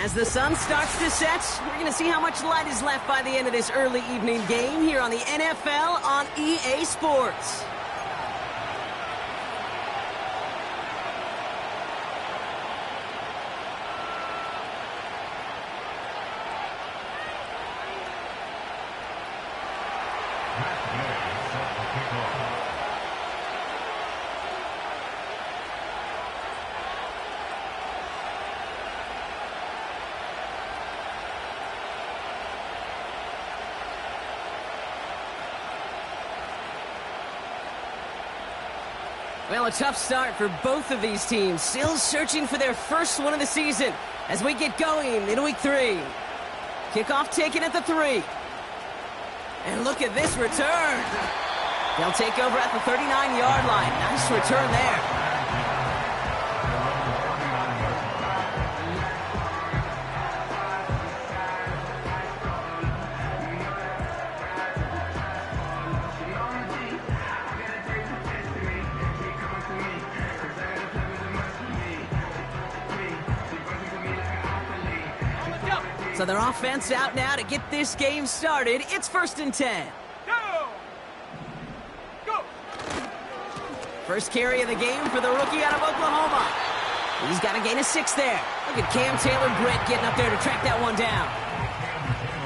As the sun starts to set, we're going to see how much light is left by the end of this early evening game here on the NFL on EA Sports. Well, a tough start for both of these teams. Still searching for their first one of the season as we get going in week 3. Kickoff taken at the 3. And look at this return. They'll take over at the 39-yard line. Nice return there. So their offense out now to get this game started. It's 1st and 10. Go! First carry of the game for the rookie out of Oklahoma. He's got a gain of 6 there. Look at Cam Taylor-Britt getting up there to track that one down.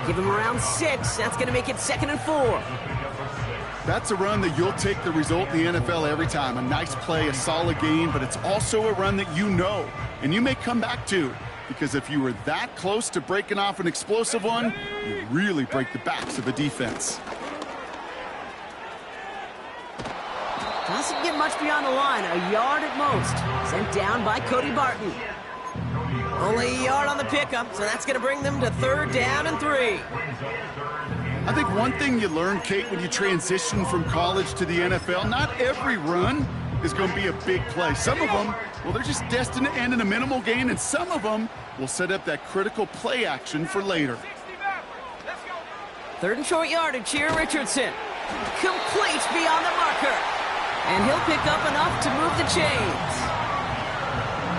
Give him around 6. That's going to make it 2nd and 4. That's a run that you'll take the result in the NFL every time. A nice play, a solid game, but it's also a run that you know and you may come back to. Because if you were that close to breaking off an explosive one, you really break the backs of a defense. Doesn't get much beyond the line, a yard at most. Sent down by Cody Barton. Only a yard on the pickup, so that's going to bring them to 3rd down and 3. I think one thing you learn, Kate, when you transition from college to the NFL, not every run is going to be a big play. Some of them, well, they're just destined to end in a minimal gain, and some of them will set up that critical play action for later. 3rd and short yardage here, Richardson. Complete beyond the marker. And he'll pick up enough to move the chains.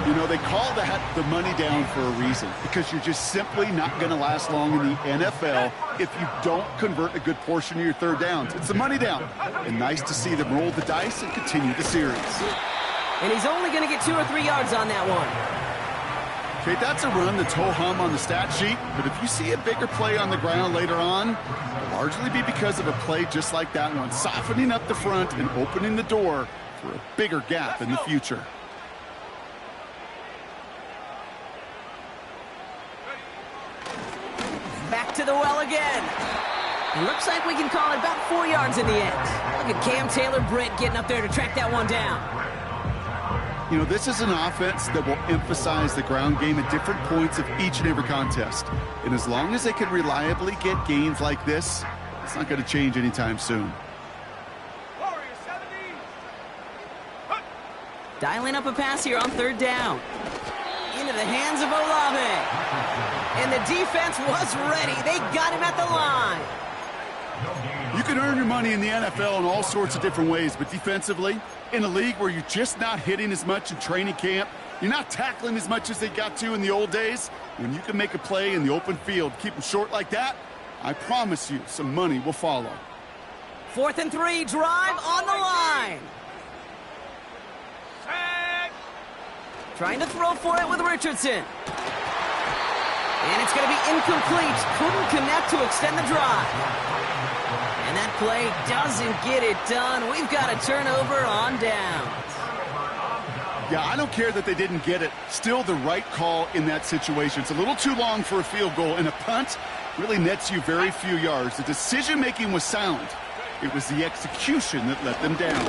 You know, they call that the money down for a reason, because you're just simply not going to last long in the NFL if you don't convert a good portion of your 3rd downs. It's the money down. And nice to see them roll the dice and continue the series. And he's only going to get 2 or 3 yards on that one. Okay, that's a run that's ho-hum on the stat sheet, but if you see a bigger play on the ground later on, it'll largely be because of a play just like that one, softening up the front and opening the door for a bigger gap in the future. Back to the well again. It looks like we can call it about 4 yards in the end. Look at Cam Taylor-Britt getting up there to track that one down. You know, this is an offense that will emphasize the ground game at different points of each and every contest. And as long as they can reliably get gains like this, it's not going to change anytime soon. Dialing up a pass here on 3rd down. Into the hands of Olave. And the defense was ready. They got him at the line. You can earn your money in the NFL in all sorts of different ways, but defensively, in a league where you're just not hitting as much in training camp, you're not tackling as much as they got to in the old days, when you can make a play in the open field, keep them short like that, I promise you some money will follow. 4th and 3, drive on the line. Trying to throw for it with Richardson. And it's going to be incomplete. Couldn't connect to extend the drive. And that play doesn't get it done. We've got a turnover on downs. Yeah, I don't care that they didn't get it. Still the right call in that situation. It's a little too long for a field goal, and a punt really nets you very few yards. The decision-making was sound. It was the execution that let them down.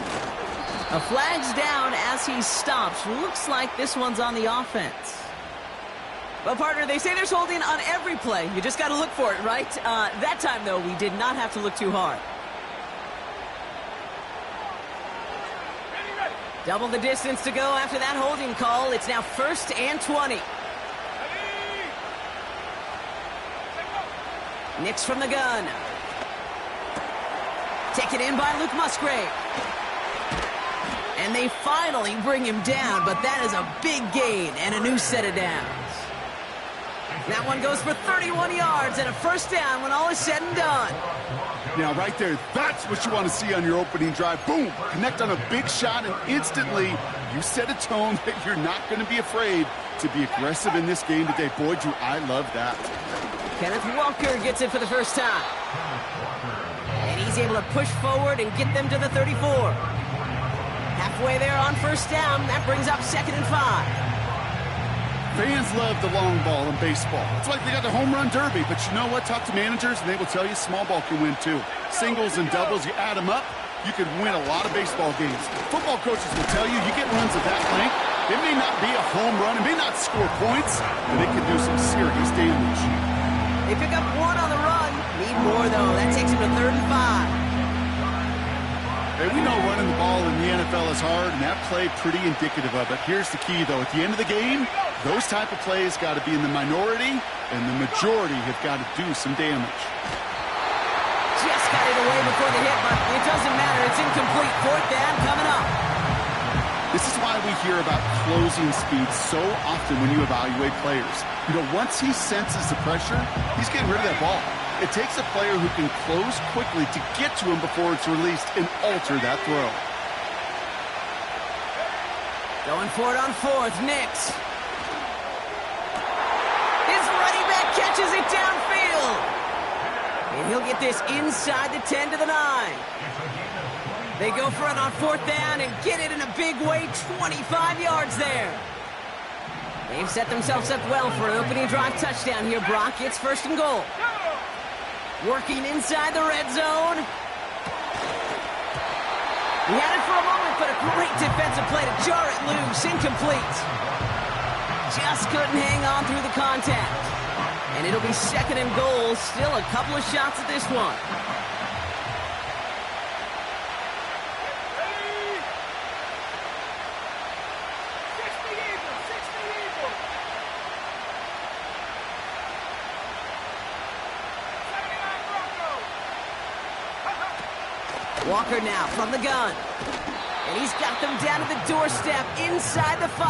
A flag's down as he stops. Looks like this one's on the offense. Well, partner, they say there's holding on every play. You just got to look for it, right? That time, though, we did not have to look too hard. Double the distance to go after that holding call. It's now 1st and 20. Nix from the gun. Taken in by Luke Musgrave. And they finally bring him down, but that is a big gain and a new set of downs. That one goes for 31 yards and a first down when all is said and done. Now, right there, that's what you want to see on your opening drive. Boom! Connect on a big shot, and instantly you set a tone that you're not going to be afraid to be aggressive in this game today. Boy, do I love that. Kenneth Walker gets it for the first time. And he's able to push forward and get them to the 34. Halfway there on first down. That brings up 2nd and 5. Fans love the long ball in baseball. It's like they got the home run derby, but you know what? Talk to managers, and they will tell you small ball can win too. Singles and doubles, you add them up, you could win a lot of baseball games. Football coaches will tell you get runs of that length. It may not be a home run, it may not score points, but it can do some serious damage. They pick up 1 on the run. Need more, though. That takes them to 3rd and 5. Hey, we know running the ball in the NFL is hard, and that play pretty indicative of it. Here's the key, though. At the end of the game, those type of plays got to be in the minority, and the majority have got to do some damage. Just got it away before the hit, but it doesn't matter. It's incomplete. 4th down coming up. This is why we hear about closing speed so often when you evaluate players. You know, once he senses the pressure, he's getting rid of that ball. It takes a player who can close quickly to get to him before it's released and alter that throw. Going for it on 4th, Nix. His running back catches it downfield. And he'll get this inside the 10 to the 9. They go for it on 4th down and get it in a big way, 25 yards there. They've set themselves up well for an opening drive touchdown here, Brock. It's 1st and goal. Working inside the red zone. He had it for a moment, but a great defensive play to jar it loose. Incomplete. Just couldn't hang on through the contact. And it'll be 2nd and goal. Still a couple of shots at this one. Walker now from the gun. And he's got them down to the doorstep inside the 5.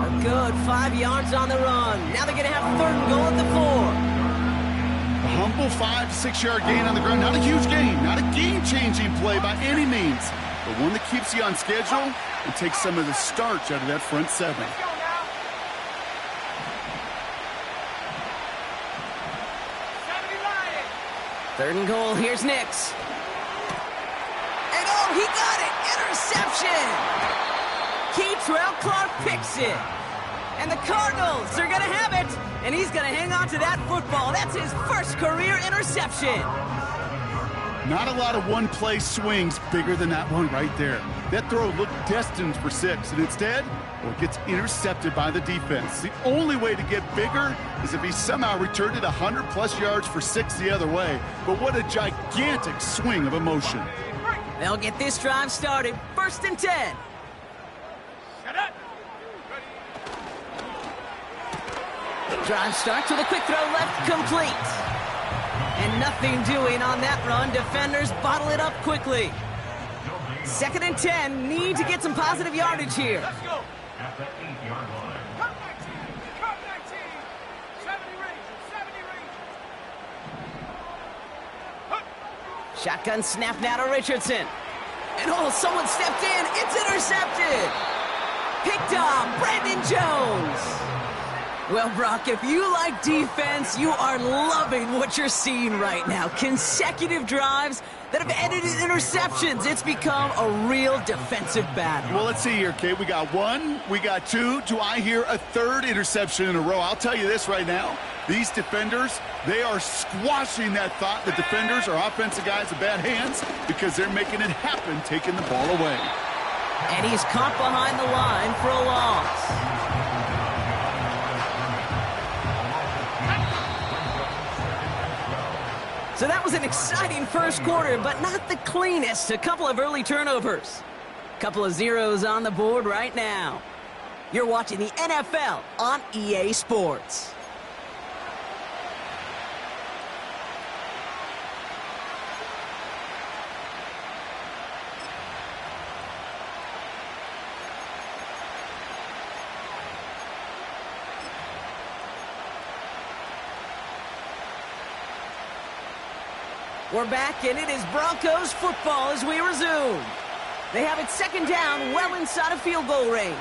A good 5 yards on the run. Now they're going to have 3rd and goal at the 4. A humble 5 to 6 yard gain on the ground. Not a huge gain. Not a game-changing play by any means. But one that keeps you on schedule and takes some of the starch out of that front 7. 3rd and goal. Here's Nix. And oh, he got it! Interception! Kei'Trel Clark picks it. And the Cardinals are going to have it. And he's going to hang on to that football. That's his first career interception. Not a lot of one-play swings bigger than that one right there. That throw looked destined for 6, and instead, well, it gets intercepted by the defense. The only way to get bigger is if he somehow returned it 100-plus yards for 6 the other way. But what a gigantic swing of emotion. They'll get this drive started. 1st and 10. Drive starts with a quick throw left, complete. And nothing doing on that run. Defenders bottle it up quickly. 2nd and 10. Need to get some positive yardage here. Let's go. At the 8-yard line. Cut 19. Cut 19. 70 range. Shotgun snap now to Richardson. And oh, someone stepped in. It's intercepted. Picked off Brandon Jones. Well, Brock, if you like defense, you are loving what you're seeing right now. Consecutive drives that have ended in interceptions. It's become a real defensive battle. Well, let's see here, Kate. We got 1, we got 2. Do I hear a 3rd interception in a row? I'll tell you this right now. These defenders, they are squashing that thought the defenders are offensive guys with bad hands because they're making it happen, taking the ball away. And he's caught behind the line for a loss. So that was an exciting first quarter, but not the cleanest. A couple of early turnovers. A couple of zeros on the board right now. You're watching the NFL on EA Sports. We're back, and it is Broncos football as we resume. They have it second down, well inside of field goal range.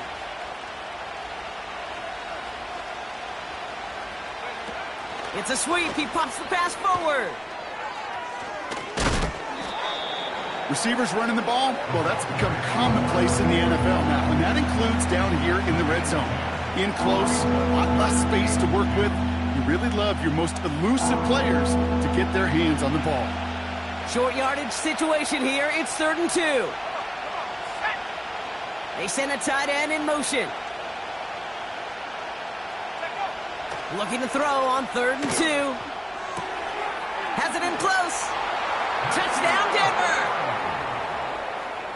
It's a sweep. He pops the pass forward. Receivers running the ball, well, that's become commonplace in the NFL now, and that includes down here in the red zone. In close, a lot less space to work with. You really love your most elusive players to get their hands on the ball. Short yardage situation here. It's 3rd and 2. They send a tight end in motion. Looking to throw on 3rd and 2. Has it in close. Touchdown, Denver!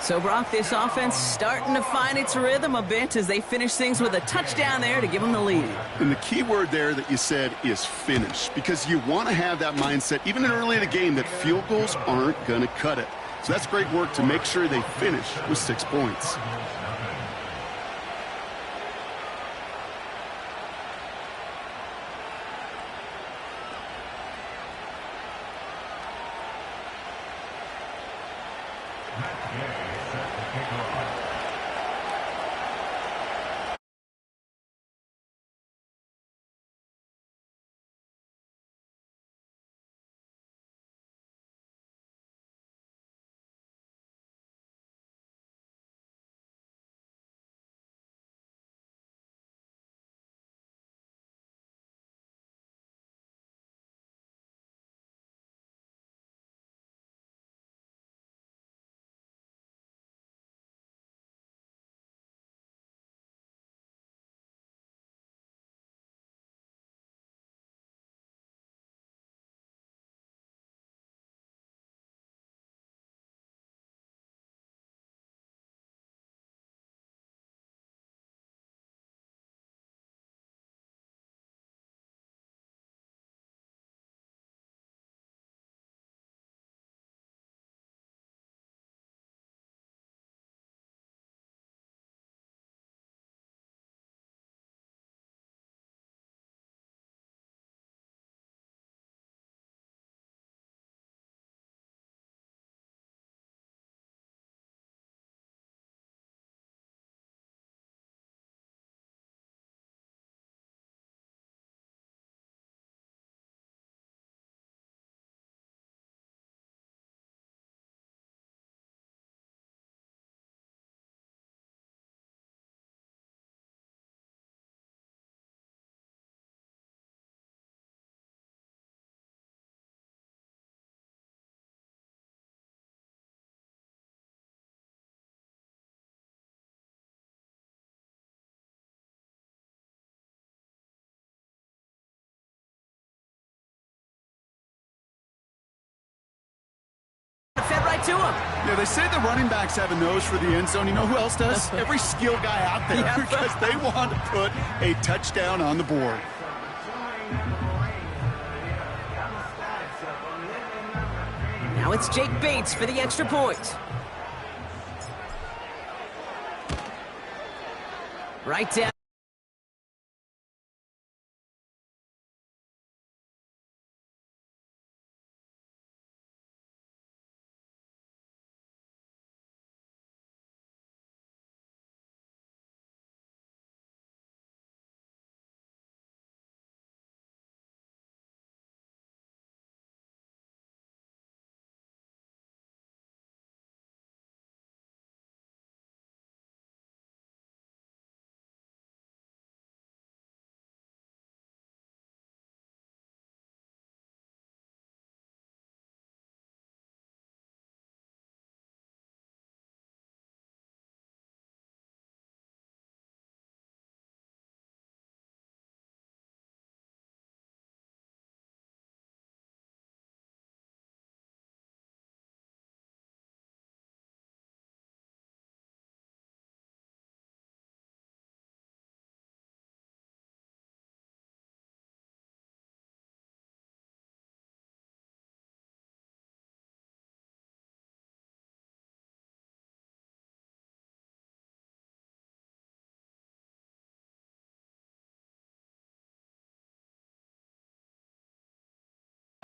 So, Brock, this offense starting to find its rhythm a bit as they finish things with a touchdown there to give them the lead. And the key word there that you said is finish, because you want to have that mindset, even early in the game, that field goals aren't going to cut it. So that's great work to make sure they finish with 6 points. Fed right to him. Yeah, they say the running backs have a nose for the end zone. You know who else does? Every skill guy out there, Yeah. because they want to put a touchdown on the board. Now it's Jake Bates for the extra point. Right down.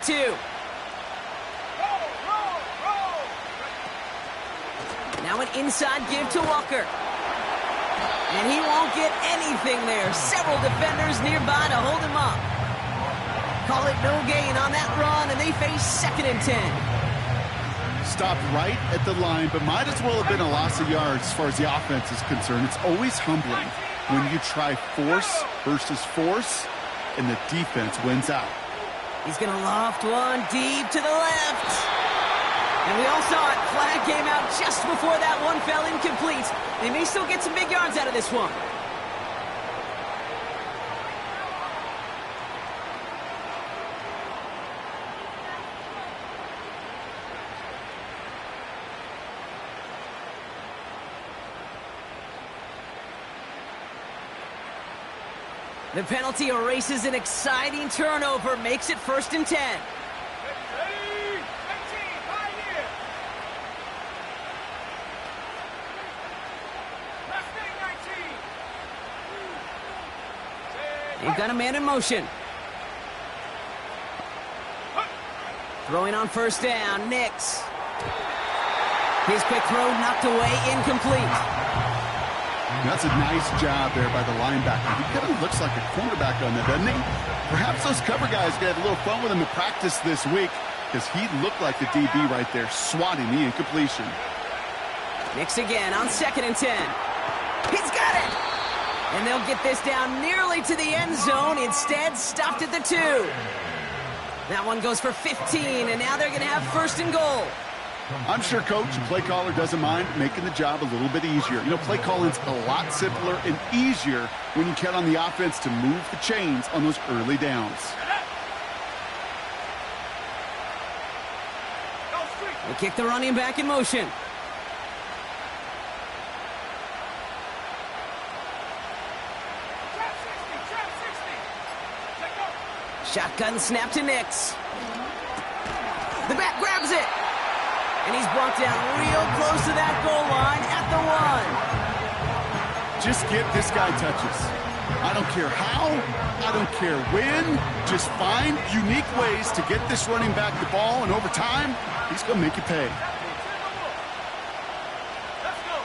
Two. inside give to Walker. And he won't get anything there. Several defenders nearby to hold him up. Call it no gain on that run, and they face 2nd and 10. Stopped right at the line, but might as well have been a loss of yards as far as the offense is concerned. It's always humbling when you try force versus force, and the defense wins out. He's going to loft one deep to the left. And we all saw it. Flag came out just before that one fell incomplete. They may still get some big yards out of this one. The penalty erases an exciting turnover, makes it 1st and 10. Ready? 19, high here. Left wing, 19. They've got a man in motion. Throwing on 1st down, Nix. His quick throw knocked away, incomplete. That's a nice job there by the linebacker. He kind of looks like a cornerback on that, doesn't he? Perhaps those cover guys got a little fun with him in practice this week because he looked like the DB right there, swatting the incompletion. Nix again on 2nd and 10. He's got it! And they'll get this down nearly to the end zone. Instead, stopped at the 2. That one goes for 15, and now they're going to have 1st and goal. I'm sure coach and play caller doesn't mind making the job a little bit easier. You know, play calling's a lot simpler and easier when you count on the offense to move the chains on those early downs. They kick the running back in motion. Shotgun snap to Nix. The back grabs it. And he's brought down real close to that goal line at the 1. Just get this guy touches. I don't care how, I don't care when. Just find unique ways to get this running back the ball, and over time, he's going to make you pay. Let's go.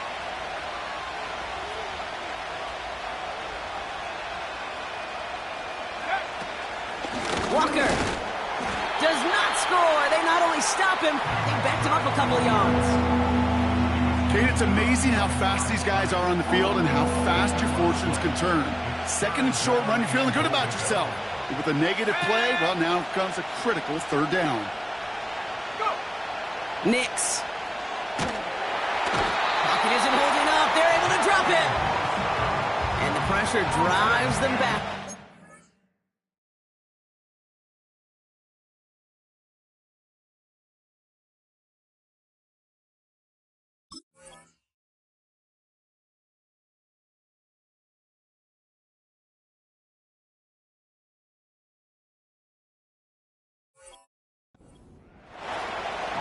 Walker does not score. They not only stop him, they backed him up a couple of yards. Kate, it's amazing how fast these guys are on the field and how fast your fortunes can turn. 2nd and short run, you're feeling good about yourself. But with a negative play, well, now comes a critical 3rd down. Go. Nix. Pocket isn't holding up. They're able to drop it. And the pressure drives them back.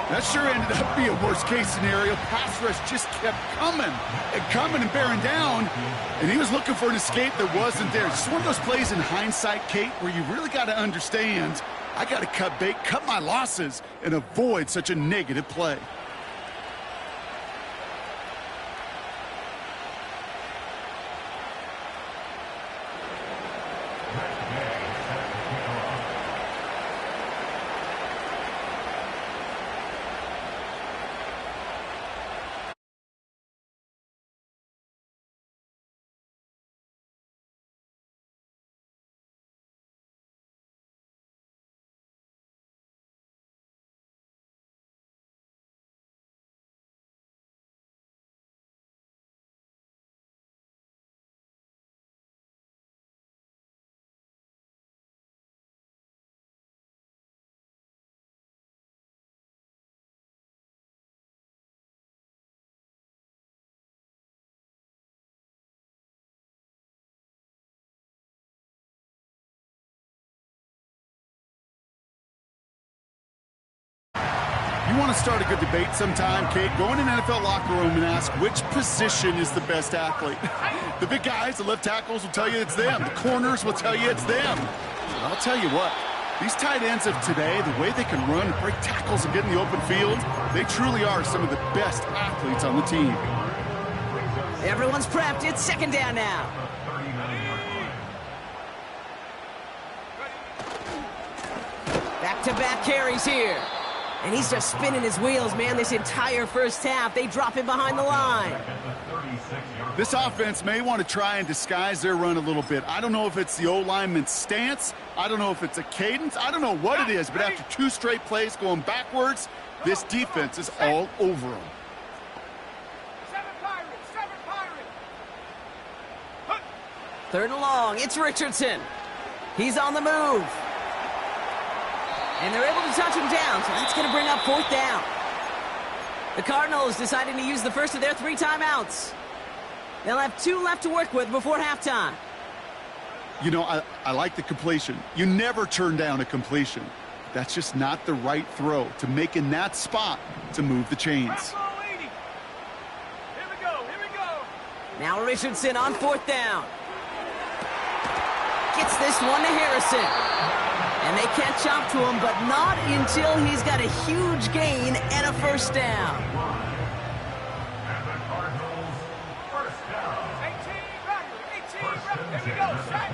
That sure ended up being a worst-case scenario. Pass rush just kept coming and bearing down, and he was looking for an escape that wasn't there. Just one of those plays in hindsight, Kate, where you really got to understand, I got to cut bait, cut my losses, and avoid such a negative play. You want to start a good debate sometime, Kate? Go in an NFL locker room and ask which position is the best athlete. The big guys, the left tackles will tell you it's them. The corners will tell you it's them. I'll tell you what, These tight ends of today, the way they can run, break tackles, and get in the open field, they truly are some of the best athletes on the team. Everyone's prepped. It's second down now. Back-to-back carries here. And he's just spinning his wheels, man, this entire first half. They drop him behind the line. This offense may want to try and disguise their run a little bit. I don't know if it's the O-lineman's stance. I don't know if it's a cadence. I don't know what it is, but after 2 straight plays going backwards, this defense is all over them. 3rd and long. It's Richardson. He's on the move. And they're able to touch him down, so that's going to bring up 4th down. The Cardinals deciding to use the first of their 3 timeouts. They'll have 2 left to work with before halftime. You know, I like the completion. You never turn down a completion. That's just not the right throw to make in that spot to move the chains. Here we go. Now Richardson on 4th down. Gets this one to Harrison. And they catch up to him, but not until he's got a huge gain and a 1st down. And the Cardinals, 1st down. 18, here we go, set.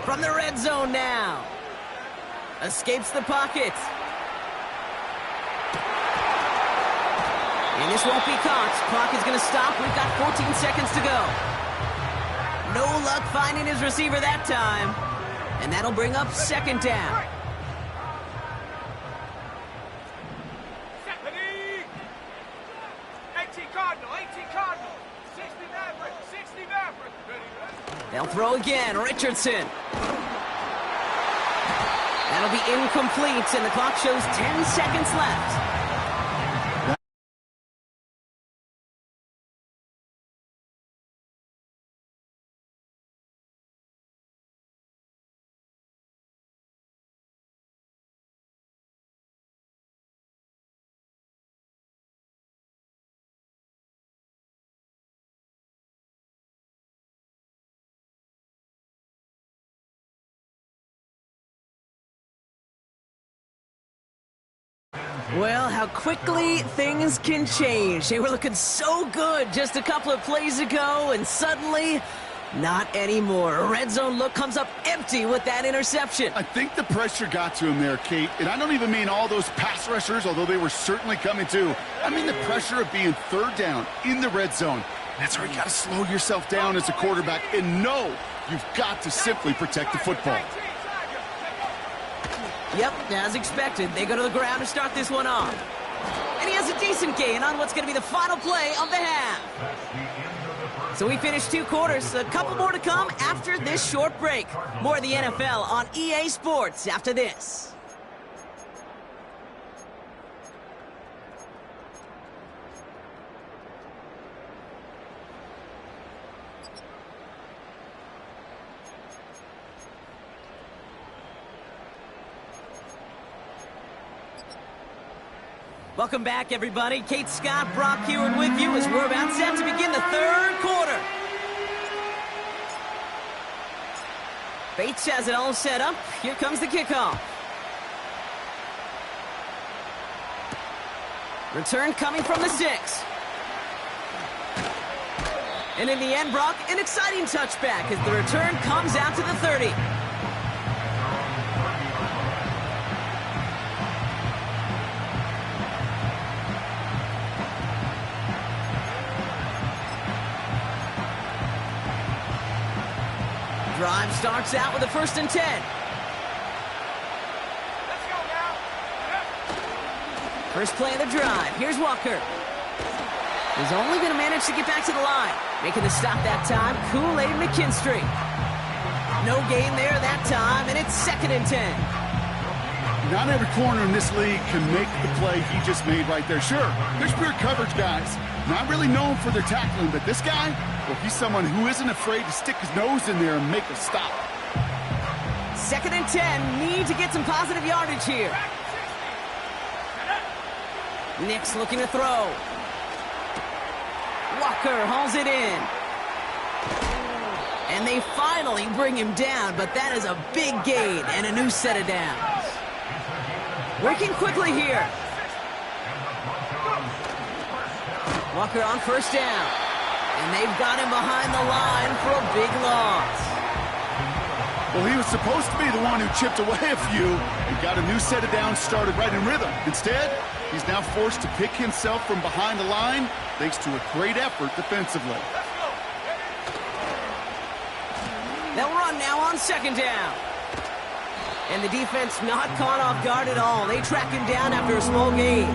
From the red zone now. Escapes the pocket. And this won't be caught. Clock is going to stop. We've got 14 seconds to go. No luck finding his receiver that time. And that'll bring up 2nd down. They'll throw again. Richardson. That'll be incomplete, and the clock shows 10 seconds left. Well, how quickly things can change. They were looking so good just a couple of plays ago, and suddenly, not anymore. A red zone look comes up empty with that interception. I think the pressure got to him there, Kate. And I don't even mean all those pass rushers, although they were certainly coming too. I mean the pressure of being 3rd down in the red zone. That's where you got to slow yourself down as a quarterback and know you've got to simply protect the football. Yep, as expected, they go to the ground to start this one off. And he has a decent gain on what's going to be the final play of the half. So we finished 2 quarters. A couple more to come after this short break. More of the NFL on EA Sports after this. Welcome back, everybody. Kate Scott, Brock Huard with you as we're about set to begin the 3rd quarter. Bates has it all set up. Here comes the kickoff. Return coming from the 6. And in the end, Brock, an exciting touchback as the return comes out to the 30. Drive starts out with a 1st and 10. Let's go now. First play of the drive. Here's Walker. He's only going to manage to get back to the line. Making the stop that time, Kool-Aid McKinstry. No gain there that time, and it's 2nd and 10. Not every corner in this league can make the play he just made right there. Sure, there's pure coverage guys. Not really known for their tackling, but this guy, well, he's someone who isn't afraid to stick his nose in there and make a stop. 2nd and 10. Need to get some positive yardage here. Nix looking to throw. Walker hauls it in. And they finally bring him down, but that is a big gain and a new set of downs. Working quickly here. Walker on first down. And they've got him behind the line for a big loss. Well, he was supposed to be the one who chipped away a few and got a new set of downs started right in rhythm. Instead, he's now forced to pick himself from behind the line thanks to a great effort defensively. They'll run now on second down. And the defense not caught off guard at all. They track him down after a small gain.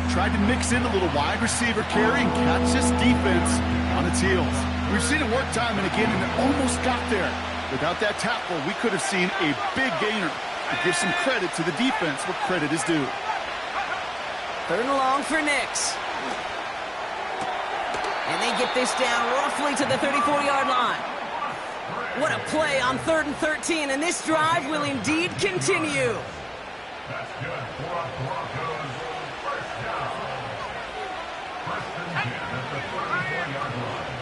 Tried to mix in a little wide receiver carry and catch this defense on its heels. We've seen it work time and again, and it almost got there. Without that tackle, we could have seen a big gainer. To give some credit to the defense where credit is due. Third and long for Nix. And they get this down roughly to the 34-yard line. What a play on 3rd and 13, and this drive will indeed continue. That's good. Broncos first down. First and 10 at the 34-yard line.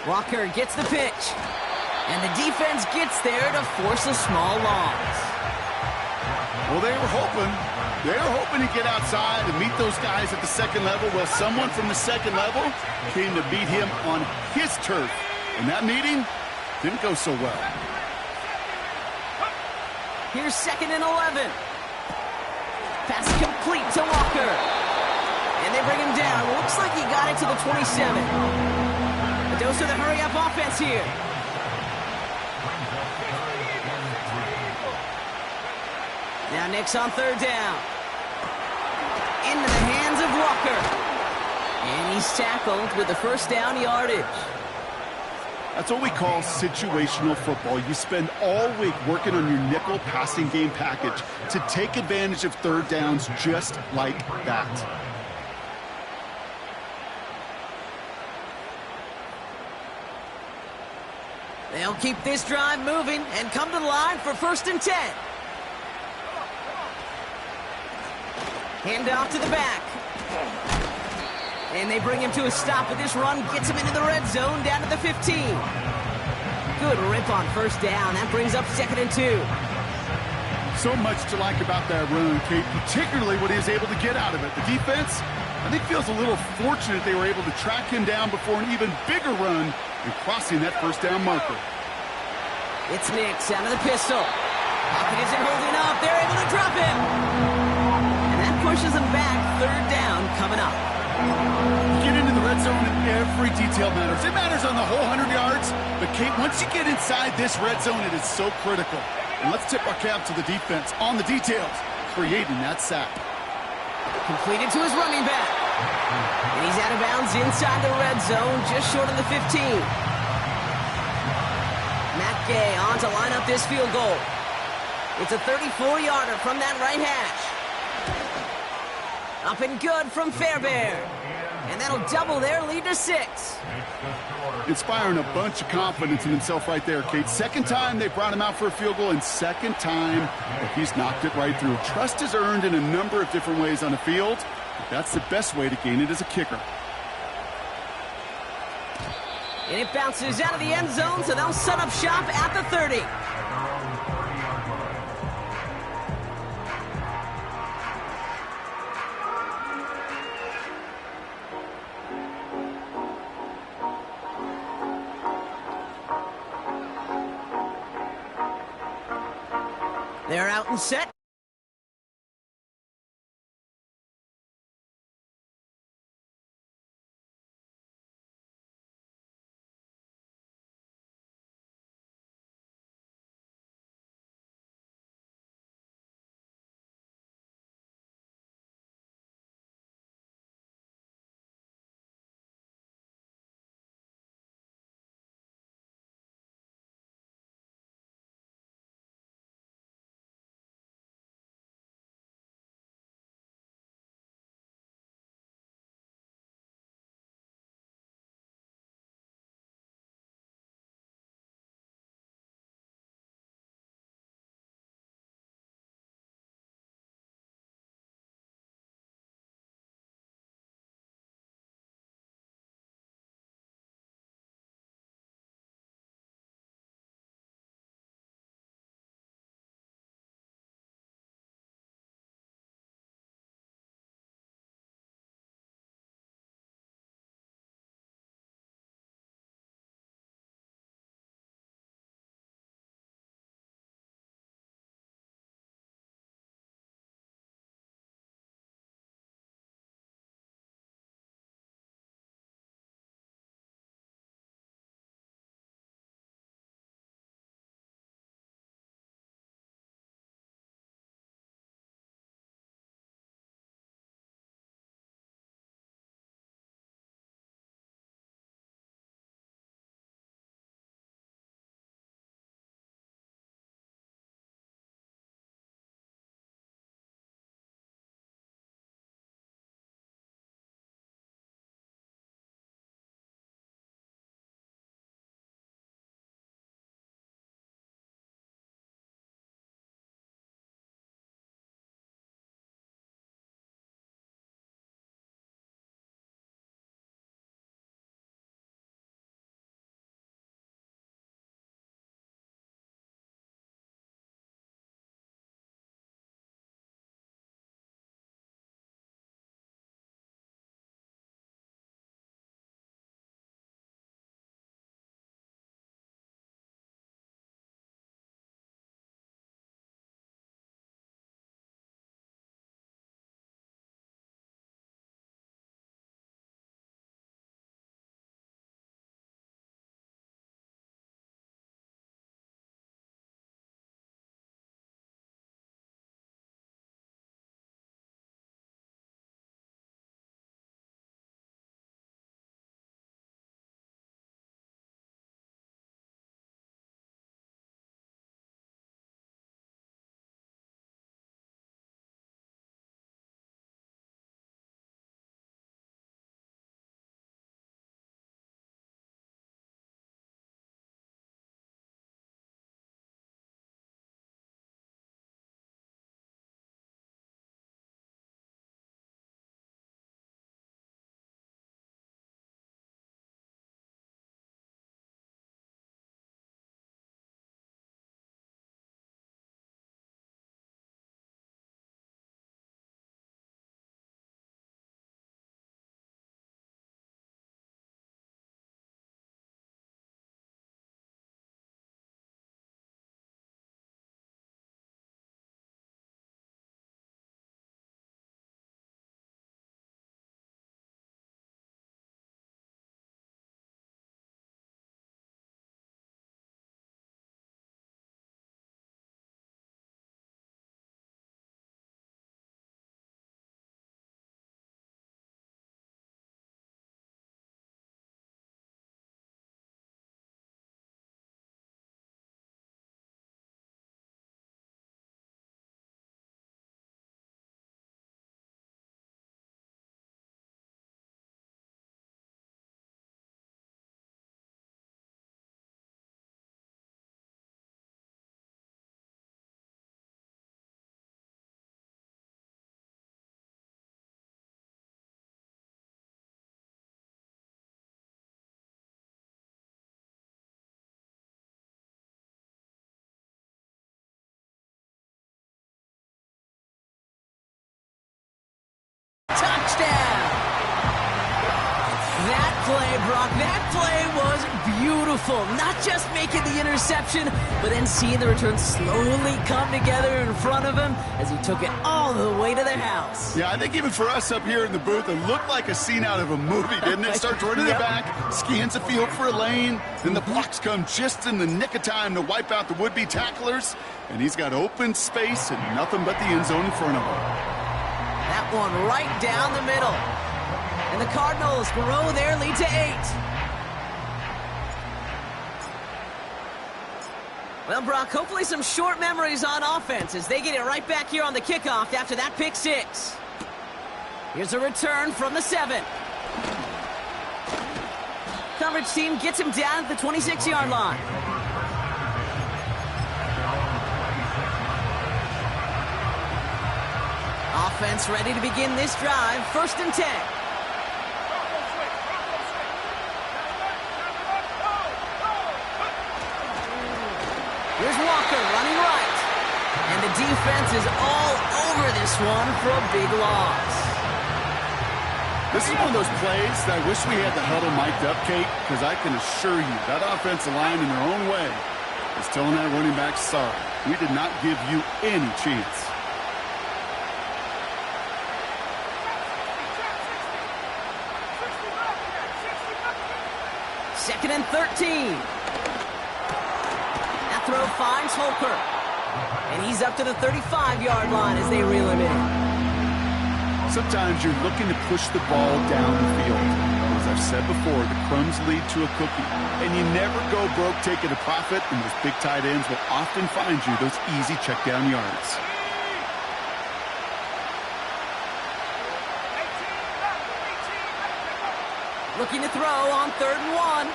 Walker gets the pitch. And the defense gets there to force a small loss. Well, they were hoping to get outside and meet those guys at the second level. Well, someone from the second level came to beat him on his turf. And that meeting didn't go so well. Here's 2nd and 11. Pass complete to Walker. And they bring him down. Looks like he got it to the 27. A dose of the hurry-up offense here. Now Nix on 3rd down. Into the hands of Walker. And he's tackled with the first down yardage. That's what we call situational football. You spend all week working on your nickel passing game package to take advantage of third downs just like that. They'll keep this drive moving and come to the line for 1st and 10. Hand off to the back. And they bring him to a stop with this run. Gets him into the red zone down to the 15. Good rip on first down. That brings up 2nd and 2. So much to like about that run, Kate, particularly what he was able to get out of it. The defense, I think, feels a little fortunate they were able to track him down before an even bigger run and crossing that first down marker. It's Nix out of the pistol. Pocket isn't holding up. They're able to drop him. And that pushes him back. 3rd down coming up. You get into the red zone and every detail matters. It matters on the whole 100 yards. But, Kate, once you get inside this red zone, it is so critical. And let's tip our cap to the defense on the details, creating that sack. Completed to his running back. And he's out of bounds inside the red zone, just short of the 15. Matt Gay on to line up this field goal. It's a 34-yarder from that right hash. Up and good from Fairbairn. And that'll double their lead to 6. Inspiring a bunch of confidence in himself right there, Kate. Second time they brought him out for a field goal, and second time that he's knocked it right through. Trust is earned in a number of different ways on the field, but that's the best way to gain it as a kicker. And it bounces out of the end zone, so they'll set up shop at the 30. They're out and set. first down. That play, Brock, that play was beautiful. Not just making the interception, but then seeing the return slowly come together in front of him as he took it all the way to the house. Yeah, I think even for us up here in the booth, it looked like a scene out of a movie, didn't it? Starts running the back, scans the field for a lane, then the blocks come just in the nick of time to wipe out the would-be tacklers, and he's got open space and nothing but the end zone in front of him. That one right down the middle. And the Cardinals grow their lead to 8. Well, Brock, hopefully some short memories on offense as they get it right back here on the kickoff after that pick 6. Here's a return from the 7. Coverage team gets him down at the 26-yard line. Offense ready to begin this drive. 1st and 10. Here's Walker running right. And the defense is all over this one for a big loss. This is one of those plays that I wish we had the huddle mic'd up, Kate, because I can assure you that offensive line in their own way is telling that running back, sorry, we did not give you any chance. Second and 13. Throw finds Holker. And he's up to the 35-yard line as they reel him in. Sometimes you're looking to push the ball down the field. As I've said before, the crumbs lead to a cookie. And you never go broke taking a profit, and those big tight ends will often find you those easy check down yards. Looking to throw on 3rd and 1.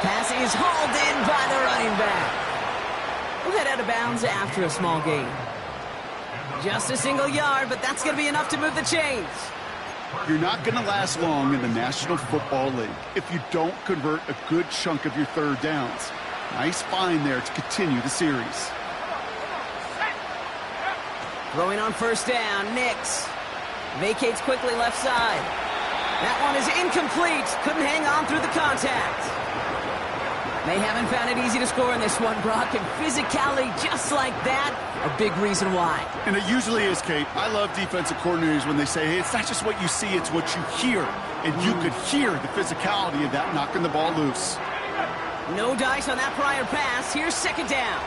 Pass is hauled in by the running back. We'll head out of bounds after a small gain. Just a single yard, but that's going to be enough to move the chains. You're not going to last long in the National Football League if you don't convert a good chunk of your 3rd downs. Nice find there to continue the series. Throwing on 1st down, Nix. Vacates quickly left side. That one is incomplete. Couldn't hang on through the contact. They haven't found it easy to score in this one, Brock, and physicality just like that, a big reason why. And it usually is, Kate. I love defensive coordinators when they say, hey, it's not just what you see, it's what you hear. And you could hear the physicality of that knocking the ball loose. No dice on that prior pass. Here's 2nd down.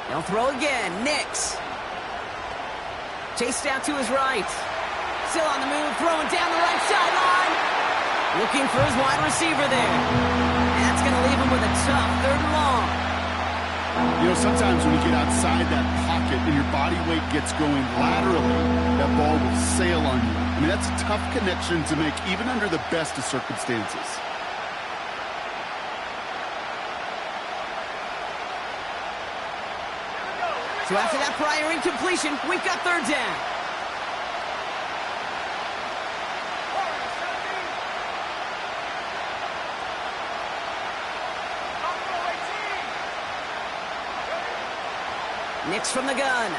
They'll throw again. Nix. Chased out to his right. Still on the move, throwing down the right sideline. Looking for his wide receiver there. That's going to leave him with a tough 3rd and long. You know, sometimes when you get outside that pocket and your body weight gets going laterally, that ball will sail on you. I mean, that's a tough connection to make even under the best of circumstances. So after that prior incompletion, we've got 3rd down. Nix from the gun.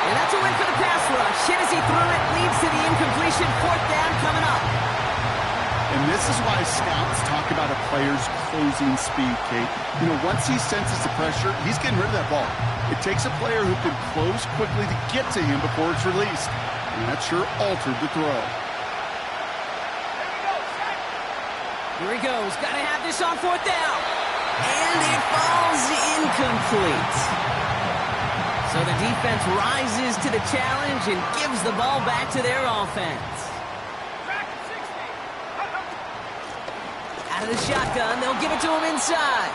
And that's a win for the pass rush. Hit as he threw it, leads to the incompletion. 4th down coming up. And this is why scouts talk about a player's closing speed, Kate. You know, once he senses the pressure, he's getting rid of that ball. It takes a player who can close quickly to get to him before it's released. And that sure altered the throw. Here he goes. Got to have this on 4th down. And it falls incomplete. So the defense rises to the challenge and gives the ball back to their offense. Out of the shotgun, they'll give it to him inside.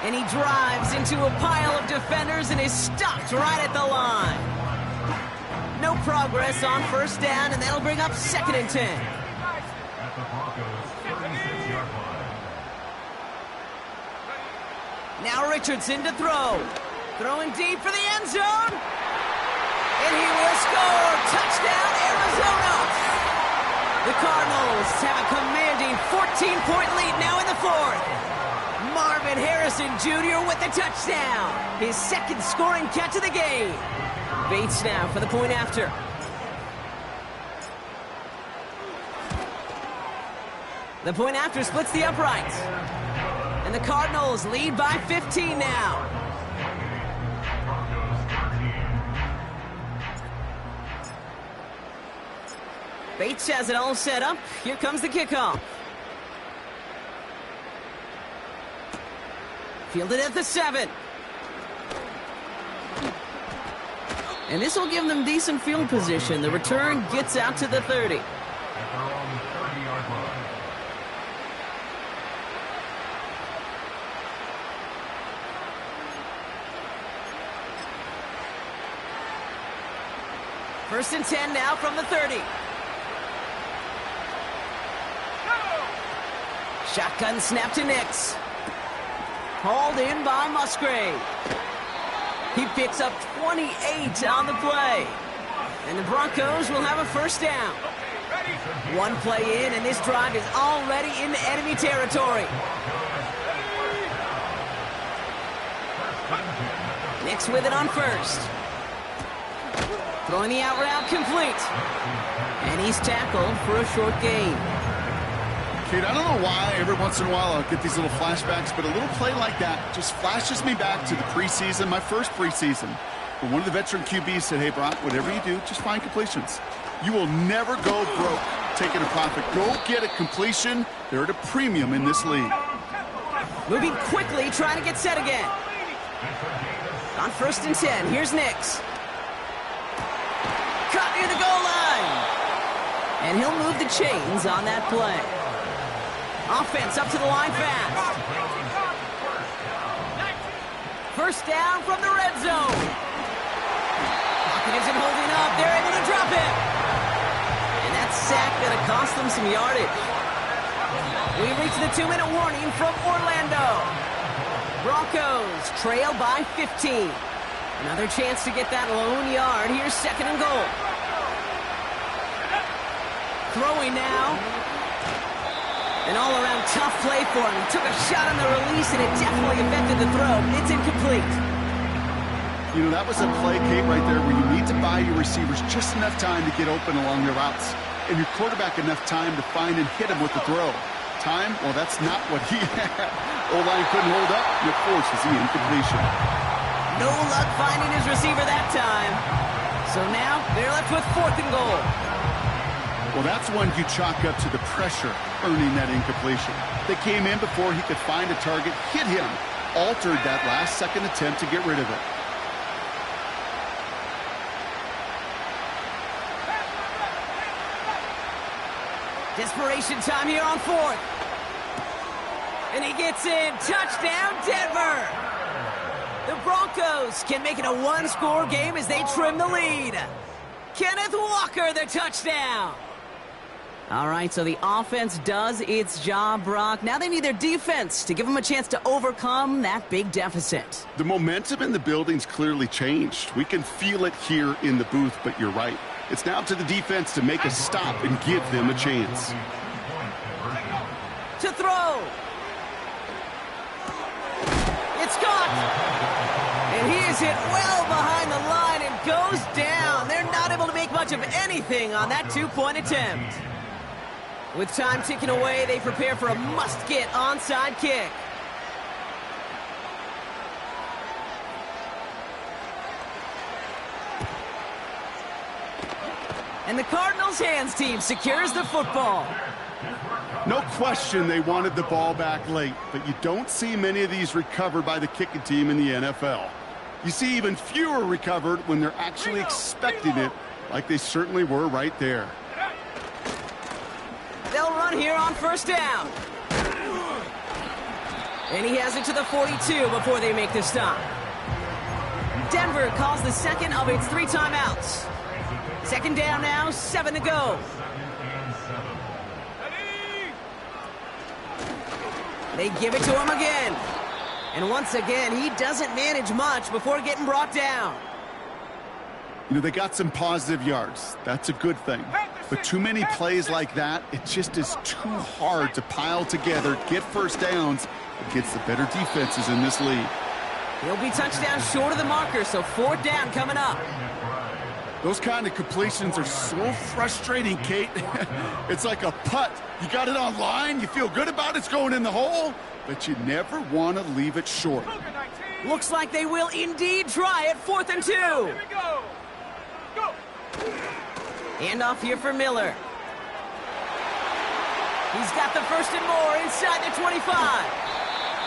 And he drives into a pile of defenders and is stopped right at the line. No progress on 1st down, and that'll bring up 2nd and 10. At the Broncos' 36-yard line. Now Richardson to throw. Throwing deep for the end zone. And he will score. Touchdown, Arizona. sewn up. The Cardinals have a commanding 14-point lead now in the fourth. Marvin Harrison Jr. with the touchdown. His second scoring catch of the game. Bates now for the point after. The point after splits the uprights. And the Cardinals lead by 15 now. Bates has it all set up. Here comes the kickoff. Fielded at the 7. And this will give them decent field position. The return gets out to the 30. At their own 30-yard line. First and 10 now from the 30. Shotgun snap to Nix. Hauled in by Musgrave. He picks up 28 on the play. And the Broncos will have a first down. One play in, and this drive is already into enemy territory. Nix with it on first. Throwing the out route complete. And he's tackled for a short gain. Kid, I don't know why every once in a while I'll get these little flashbacks, but a little play like that just flashes me back to the preseason, my first preseason. But one of the veteran QBs said, hey, Brock, whatever you do, just find completions. You will never go broke taking a profit. Go get a completion. They're at a premium in this league. Moving quickly, trying to get set again. On first and 10, here's Nix. Caught near the goal line. And he'll move the chains on that play. Offense up to the line fast. First down from the red zone. Pocket isn't holding up. They're able to drop it. And that sack going to cost them some yardage. We reach the 2-minute warning from Orlando. Broncos trail by 15. Another chance to get that lone yard. Here's second and goal. Throwing now. An all-around tough play for him. He took a shot on the release, and it definitely affected the throw. It's incomplete. You know, that was a play, Kate, right there where you need to buy your receivers just enough time to get open along their routes, and your quarterback enough time to find and hit him with the throw. Time? Well, that's not what he had. O-line couldn't hold up, and it forces the incompletion. No luck finding his receiver that time. So now they're left with fourth and goal. Well, that's one you chalk up to the pressure earning that incompletion. They came in before he could find a target, hit him, altered that last-second attempt to get rid of it. Desperation time here on fourth. And he gets in. Touchdown, Denver! The Broncos can make it a one-score game as they trim the lead. Kenneth Walker, the touchdown! All right, so the offense does its job, Brock. Now they need their defense to give them a chance to overcome that big deficit. The momentum in the building's clearly changed. We can feel it here in the booth, but you're right. It's now to the defense to make a stop and give them a chance. To throw. It's caught. And he is hit well behind the line and goes down. They're not able to make much of anything on that two-point attempt. With time ticking away, they prepare for a must-get onside kick. And the Cardinals' hands team secures the football. No question they wanted the ball back late, but you don't see many of these recovered by the kicking team in the NFL. You see even fewer recovered when they're actually expecting it, like they certainly were right there. They'll run here on first down. And he has it to the 42 before they make the stop. Denver calls the second of its 3 timeouts. Second down now, 7 to go. They give it to him again. And once again, he doesn't manage much before getting brought down. You know, they got some positive yards. That's a good thing. But too many plays like that, it just is too hard to pile together, get first downs against the better defenses in this league. He'll be touchdown short of the marker, so 4th down coming up. Those kind of completions are so frustrating, Kate. It's like a putt. You got it on line, you feel good about it's going in the hole, but you never want to leave it short. Looks like they will indeed try it. 4th and 2. Here we go. Go. Handoff here for Miller. He's got the 1st and more inside the 25.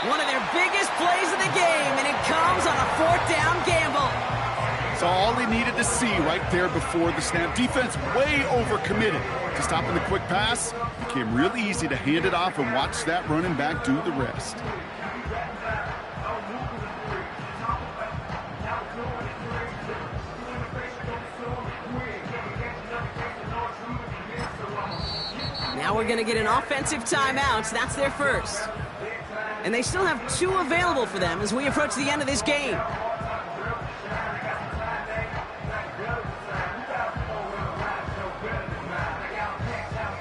One of their biggest plays of the game, and it comes on a 4th down gamble. So all they needed to see right there before the snap. Defense way overcommitted to stopping the quick pass. Became really easy to hand it off and watch that running back do the rest. Now we're going to get an offensive timeout. That's their first. And they still have 2 available for them as we approach the end of this game.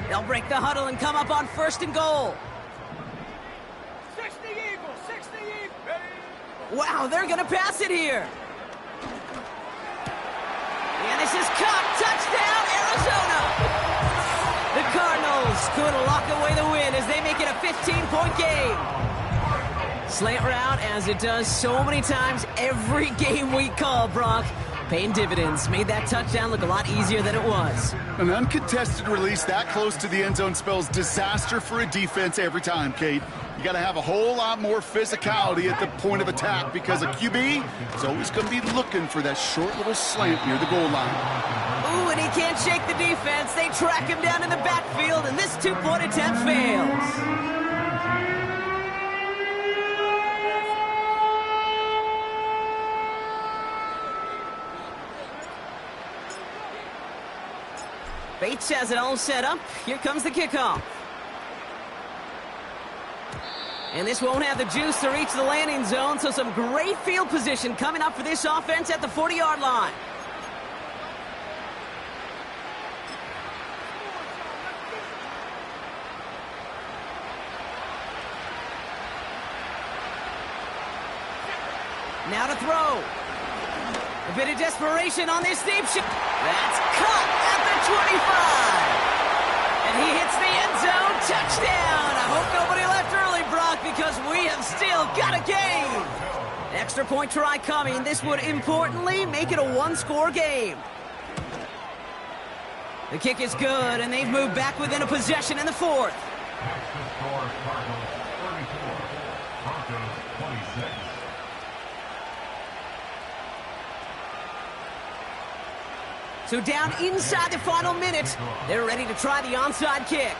They'll break the huddle and come up on 1st and goal. 60 Eagles, 60 Eagles. Wow, they're going to pass it here. And this is caught. Touchdown, Arizona. The Cardinals could lock away the win as they make it a 15-point game. Slant route, as it does so many times every game we call, Brock. Paying dividends. Made that touchdown look a lot easier than it was. An uncontested release that close to the end zone spells disaster for a defense every time, Kate. You got to have a whole lot more physicality at the point of attack because a QB is always going to be looking for that short little slant near the goal line. Ooh, and he can't shake the defense. They track him down in the backfield, and this 2-point attempt fails. Bates has it all set up. Here comes the kickoff. And this won't have the juice to reach the landing zone, so some great field position coming up for this offense at the 40-yard line. Now to throw. A bit of desperation on this deep shot. That's caught at the 25. And he hits the end zone. Touchdown. I hope nobody left early, Brock, because we have still got a game. Extra point try coming. This would importantly make it a 1-score game. The kick is good, and they've moved back within a possession in the 4th. Next to score, Cardinals 34, Broncos 26. So down inside the final minute, they're ready to try the onside kick.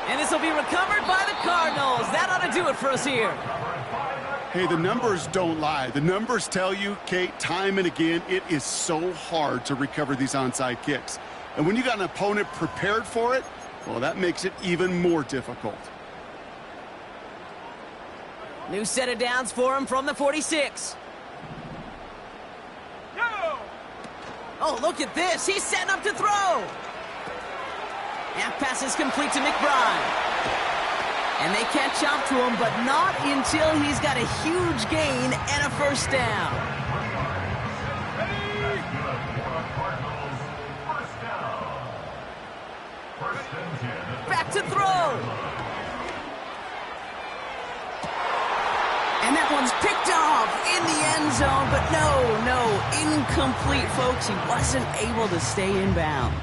And this will be recovered by the Cardinals. That ought to do it for us here. Hey, the numbers don't lie. The numbers tell you, Kate, time and again, it is so hard to recover these onside kicks. And when you got an opponent prepared for it, well, that makes it even more difficult. New set of downs for him from the 46. No. Oh, look at this. He's setting up to throw. Half pass is complete to McBride. And they catch up to him, but not until he's got a huge gain and a 1st down. Back to throw. And that one's picked off in the end zone, but no, incomplete, folks. He wasn't able to stay in bounds.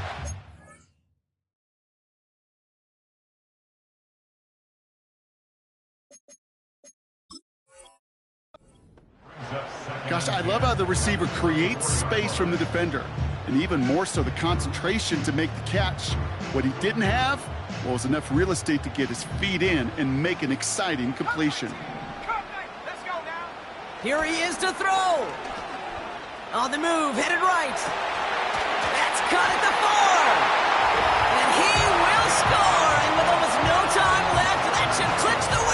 Gosh, I love how the receiver creates space from the defender, and even more so the concentration to make the catch. What he didn't have was enough real estate to get his feet in and make an exciting completion. Let's go now. Here he is to throw. On the move, headed right. That's caught at the 4. And he will score. And with almost no time left, that should clinch the win.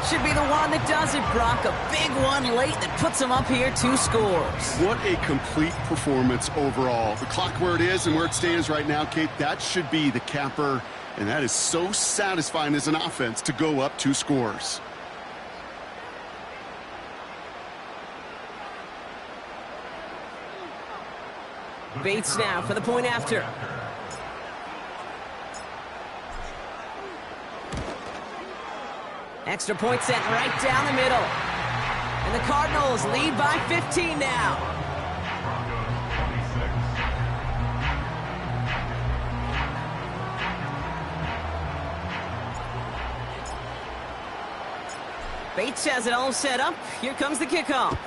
should be the one that does it, Brock. A big one late that puts them up here 2 scores. What a complete performance overall. The clock where it is and where it stands right now, Kate, that should be the capper. And that is so satisfying as an offense to go up 2 scores. Bates now for the point after. Extra point sent right down the middle. And the Cardinals lead by 15 now. Bates has it all set up. Here comes the kickoff.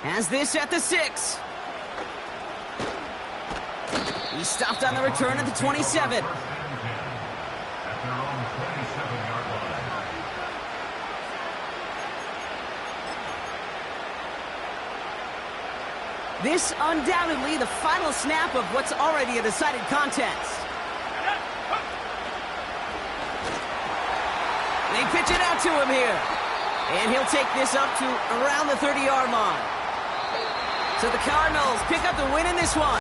Has this at the 6. He stopped on the return at the 27. This undoubtedly the final snap of what's already a decided contest. They pitch it out to him here. And he'll take this up to around the 30-yard line. So the Cardinals pick up the win in this one.